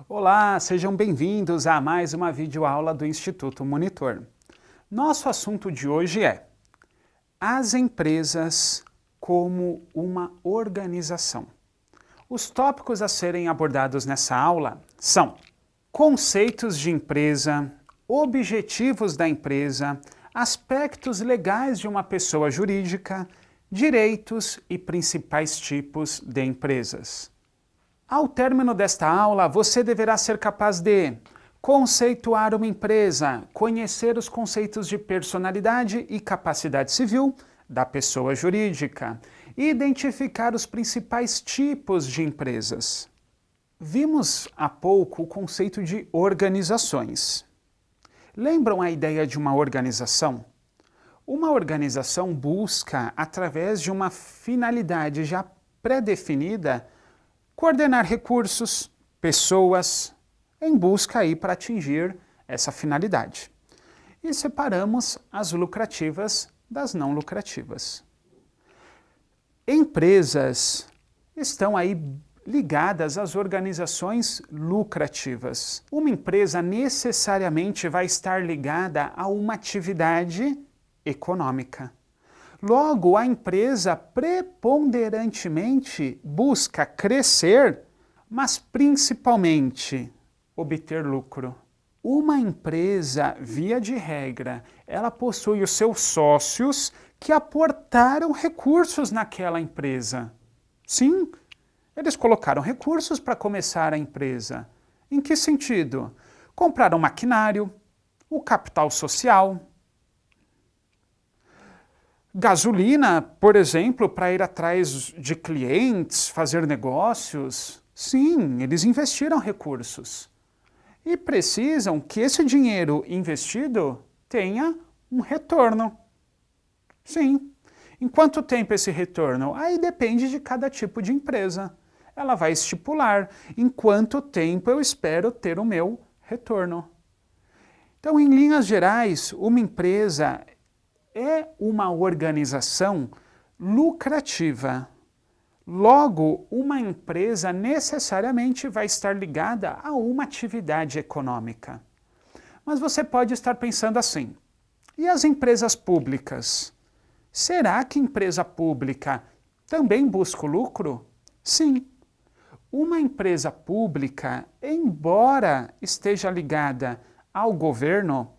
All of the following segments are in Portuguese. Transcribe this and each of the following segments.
Olá, sejam bem-vindos a mais uma videoaula do Instituto Monitor. Nosso assunto de hoje é as empresas como uma organização. Os tópicos a serem abordados nessa aula são conceitos de empresa, objetivos da empresa, aspectos legais de uma pessoa jurídica, direitos e principais tipos de empresas. Ao término desta aula, você deverá ser capaz de conceituar uma empresa, conhecer os conceitos de personalidade e capacidade civil da pessoa jurídica, identificar os principais tipos de empresas. Vimos há pouco o conceito de organizações. Lembram a ideia de uma organização? Uma organização busca, através de uma finalidade já pré-definida, coordenar recursos, pessoas, em busca aí para atingir essa finalidade. E separamos as lucrativas das não lucrativas. Empresas estão aí ligadas às organizações lucrativas. Uma empresa necessariamente vai estar ligada a uma atividade econômica. Logo, a empresa preponderantemente busca crescer, mas principalmente obter lucro. Uma empresa, via de regra, ela possui os seus sócios que aportaram recursos naquela empresa. Sim, eles colocaram recursos para começar a empresa. Em que sentido? Compraram maquinário, o capital social, gasolina, por exemplo, para ir atrás de clientes, fazer negócios. Sim, eles investiram recursos. E precisam que esse dinheiro investido tenha um retorno. Sim. Em quanto tempo esse retorno? Aí depende de cada tipo de empresa. Ela vai estipular em quanto tempo eu espero ter o meu retorno. Então, em linhas gerais, uma empresa é uma organização lucrativa. Logo, uma empresa necessariamente vai estar ligada a uma atividade econômica. Mas você pode estar pensando assim, e as empresas públicas? Será que empresa pública também busca o lucro? Sim. Uma empresa pública, embora esteja ligada ao governo,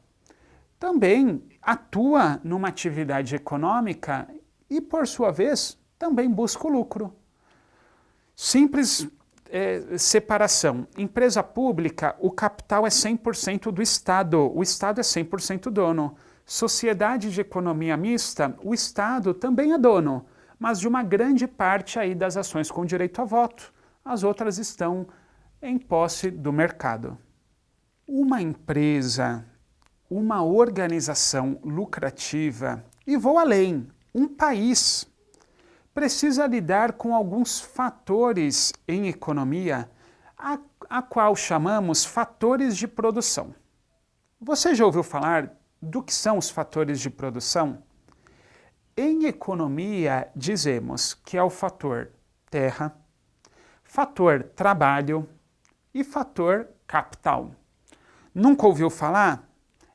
também atua numa atividade econômica e, por sua vez, também busca o lucro. Simples separação. Empresa pública, o capital é 100% do Estado, o Estado é 100% dono. Sociedade de economia mista, o Estado também é dono, mas de uma grande parte aí das ações com direito a voto. As outras estão em posse do mercado. Uma empresa, uma organização lucrativa, e vou além, um país, precisa lidar com alguns fatores em economia, a qual chamamos fatores de produção. Você já ouviu falar do que são os fatores de produção? Em economia, dizemos que é o fator terra, fator trabalho e fator capital. Nunca ouviu falar?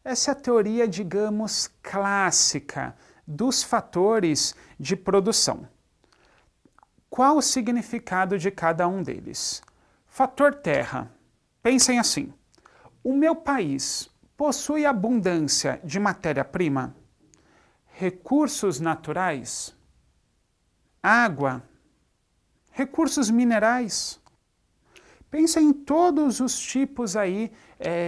Essa é a teoria, digamos, clássica dos fatores de produção. Qual o significado de cada um deles? Fator terra. Pensem assim, o meu país possui abundância de matéria-prima, recursos naturais, água, recursos minerais. Pensem em todos os tipos aí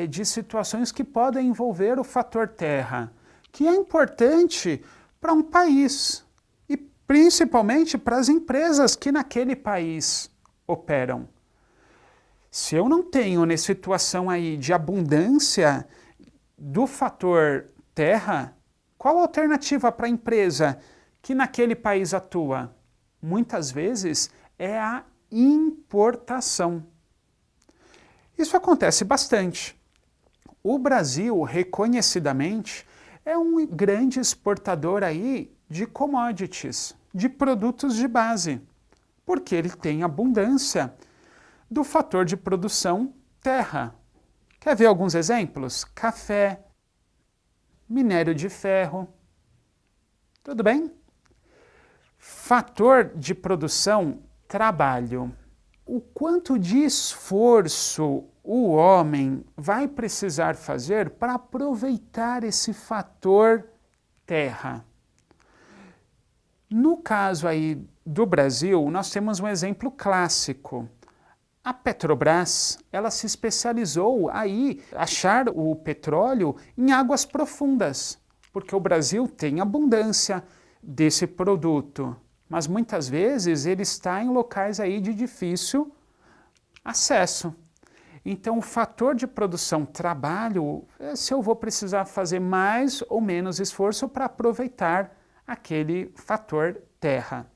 de situações que podem envolver o fator terra, que é importante para um país e principalmente para as empresas que naquele país operam. Se eu não tenho nessa situação aí de abundância do fator terra, qual a alternativa para a empresa que naquele país atua? Muitas vezes é a importação. Isso acontece bastante. O Brasil, reconhecidamente, é um grande exportador aí de commodities, de produtos de base, porque ele tem abundância do fator de produção terra. Quer ver alguns exemplos? Café, minério de ferro. Tudo bem? Fator de produção, trabalho. O quanto de esforço o homem vai precisar fazer para aproveitar esse fator terra? No caso aí do Brasil, nós temos um exemplo clássico. A Petrobras, ela se especializou aí achar o petróleo em águas profundas, porque o Brasil tem abundância desse produto, mas muitas vezes ele está em locais aí de difícil acesso. Então, o fator de produção trabalho é se eu vou precisar fazer mais ou menos esforço para aproveitar aquele fator terra.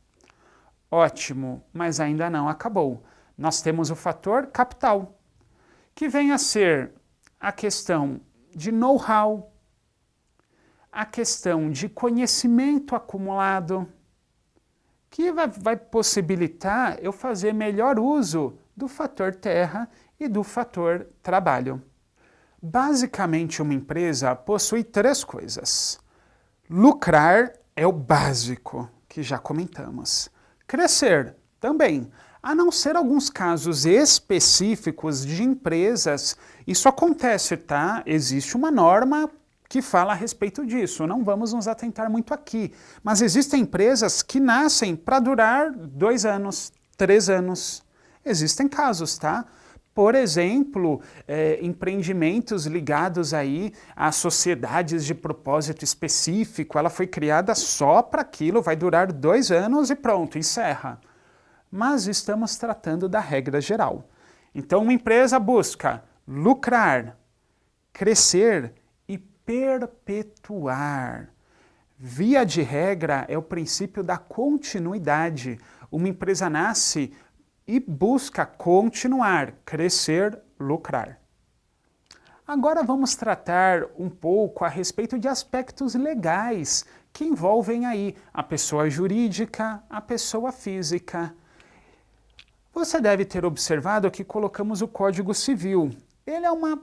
Ótimo, mas ainda não acabou. Nós temos o fator capital, que vem a ser a questão de know-how, a questão de conhecimento acumulado, que vai possibilitar eu fazer melhor uso do fator terra e do fator trabalho. Basicamente, uma empresa possui três coisas. Lucrar é o básico, que já comentamos. Crescer, também. A não ser alguns casos específicos de empresas, isso acontece, tá? Existe uma norma que fala a respeito disso, não vamos nos atentar muito aqui. Mas existem empresas que nascem para durar 2 anos, 3 anos. Existem casos, tá? Por exemplo, empreendimentos ligados aí a sociedades de propósito específico, ela foi criada só para aquilo, vai durar 2 anos e pronto, encerra. Mas estamos tratando da regra geral. Então, uma empresa busca lucrar, crescer e perpetuar. Via de regra, é o princípio da continuidade. Uma empresa nasce e busca continuar, crescer, lucrar. Agora vamos tratar um pouco a respeito de aspectos legais que envolvem aí a pessoa jurídica, a pessoa física. Você deve ter observado que colocamos o Código Civil. Ele é uma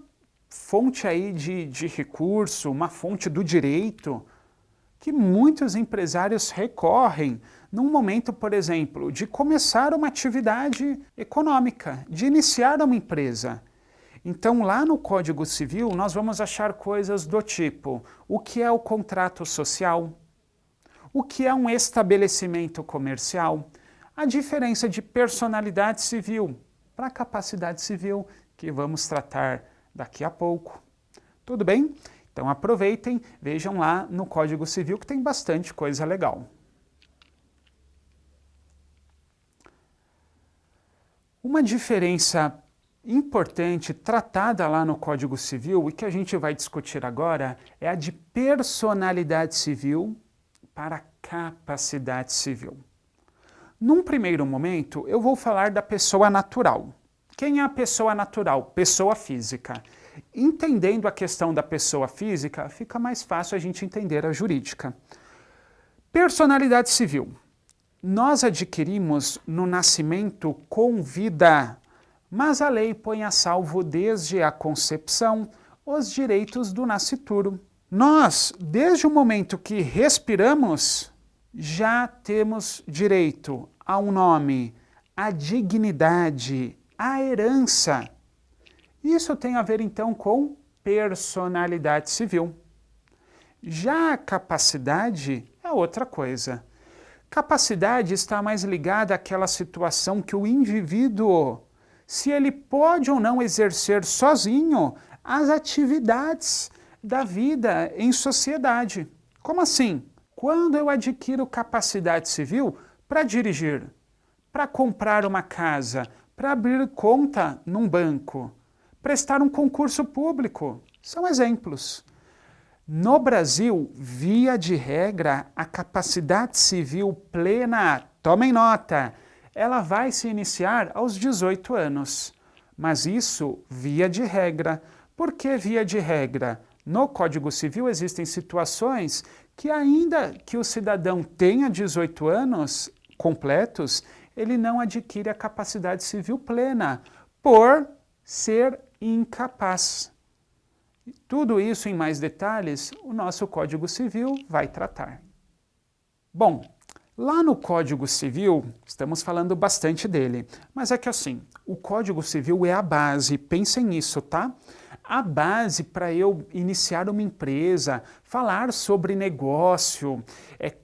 fonte aí de recurso, uma fonte do direito, que muitos empresários recorrem num momento, por exemplo, de começar uma atividade econômica, de iniciar uma empresa. Então, lá no Código Civil, nós vamos achar coisas do tipo: o que é o contrato social? O que é um estabelecimento comercial? A diferença de personalidade civil para capacidade civil, que vamos tratar daqui a pouco. Tudo bem? Então aproveitem, vejam lá no Código Civil que tem bastante coisa legal. Uma diferença importante tratada lá no Código Civil e que a gente vai discutir agora é a de personalidade civil para capacidade civil. Num primeiro momento, eu vou falar da pessoa natural. Quem é a pessoa natural? Pessoa física. Entendendo a questão da pessoa física, fica mais fácil a gente entender a jurídica. Personalidade civil. Nós adquirimos no nascimento com vida, mas a lei põe a salvo desde a concepção os direitos do nascituro. Nós, desde o momento que respiramos, já temos direito a um nome, à dignidade, à herança. Isso tem a ver, então, com personalidade civil. Já a capacidade é outra coisa. Capacidade está mais ligada àquela situação que o indivíduo, se ele pode ou não exercer sozinho as atividades da vida em sociedade. Como assim? Quando eu adquiro capacidade civil para dirigir, para comprar uma casa, para abrir conta num banco, prestar um concurso público, são exemplos. No Brasil, via de regra, a capacidade civil plena, tomem nota, ela vai se iniciar aos 18 anos. Mas isso, via de regra. Por que via de regra? No Código Civil existem situações que ainda que o cidadão tenha 18 anos completos, ele não adquire a capacidade civil plena, por ser incapaz. Tudo isso em mais detalhes o nosso Código Civil vai tratar. Bom, lá no Código Civil, estamos falando bastante dele, mas é que assim, o Código Civil é a base, pensem nisso, tá? A base para eu iniciar uma empresa, falar sobre negócio,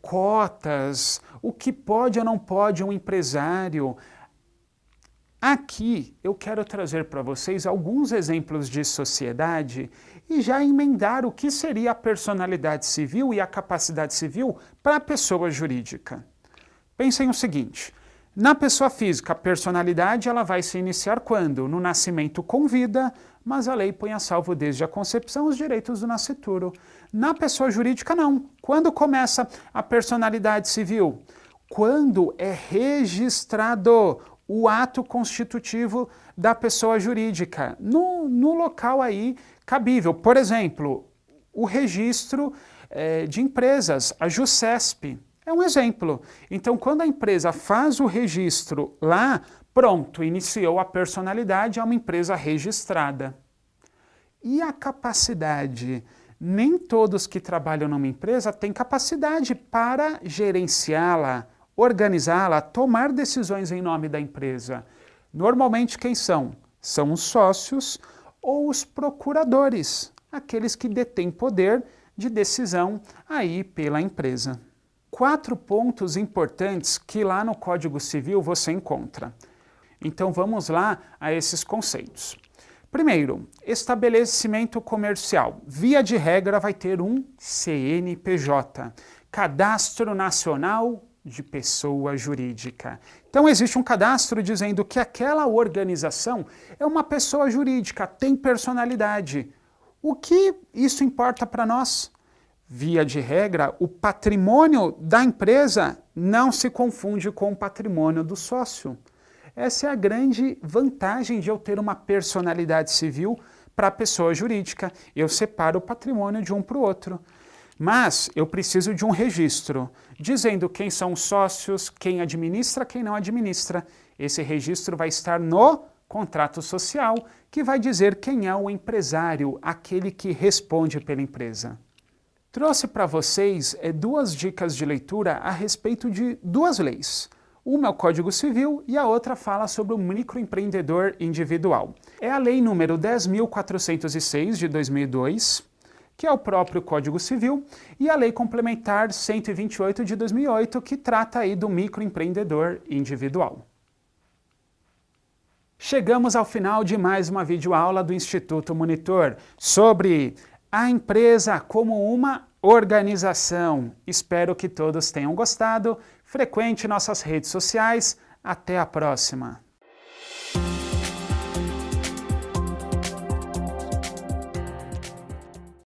cotas, o que pode ou não pode um empresário. Aqui eu quero trazer para vocês alguns exemplos de sociedade e já emendar o que seria a personalidade civil e a capacidade civil para a pessoa jurídica. Pensem o seguinte, na pessoa física, a personalidade ela vai se iniciar quando? No nascimento com vida, mas a lei põe a salvo desde a concepção os direitos do nascituro. Na pessoa jurídica não. Quando começa a personalidade civil? Quando é registrado o ato constitutivo da pessoa jurídica, no local aí cabível. Por exemplo, o registro de empresas, a JUSCESP, é um exemplo. Então, quando a empresa faz o registro lá, pronto, iniciou a personalidade, é uma empresa registrada. E a capacidade? Nem todos que trabalham numa empresa têm capacidade para gerenciá-la, organizá-la, tomar decisões em nome da empresa. Normalmente quem são? São os sócios ou os procuradores, aqueles que detêm poder de decisão aí pela empresa. 4 pontos importantes que lá no Código Civil você encontra. Então vamos lá a esses conceitos. Primeiro, estabelecimento comercial. Via de regra vai ter um CNPJ, Cadastro Nacional de Pessoa Jurídica. Então existe um cadastro dizendo que aquela organização é uma pessoa jurídica, tem personalidade. O que isso importa para nós? Via de regra, o patrimônio da empresa não se confunde com o patrimônio do sócio. Essa é a grande vantagem de eu ter uma personalidade civil para a pessoa jurídica. Eu separo o patrimônio de um para o outro. Mas eu preciso de um registro, dizendo quem são os sócios, quem administra, quem não administra. Esse registro vai estar no contrato social, que vai dizer quem é o empresário, aquele que responde pela empresa. Trouxe para vocês 2 dicas de leitura a respeito de 2 leis. Uma é o Código Civil e a outra fala sobre o microempreendedor individual. É a lei número 10.406 de 2002, que é o próprio Código Civil, e a lei complementar 128 de 2008, que trata aí do microempreendedor individual. Chegamos ao final de mais uma videoaula do Instituto Monitor sobre a empresa como uma organização. Espero que todos tenham gostado. Frequente nossas redes sociais. Até a próxima!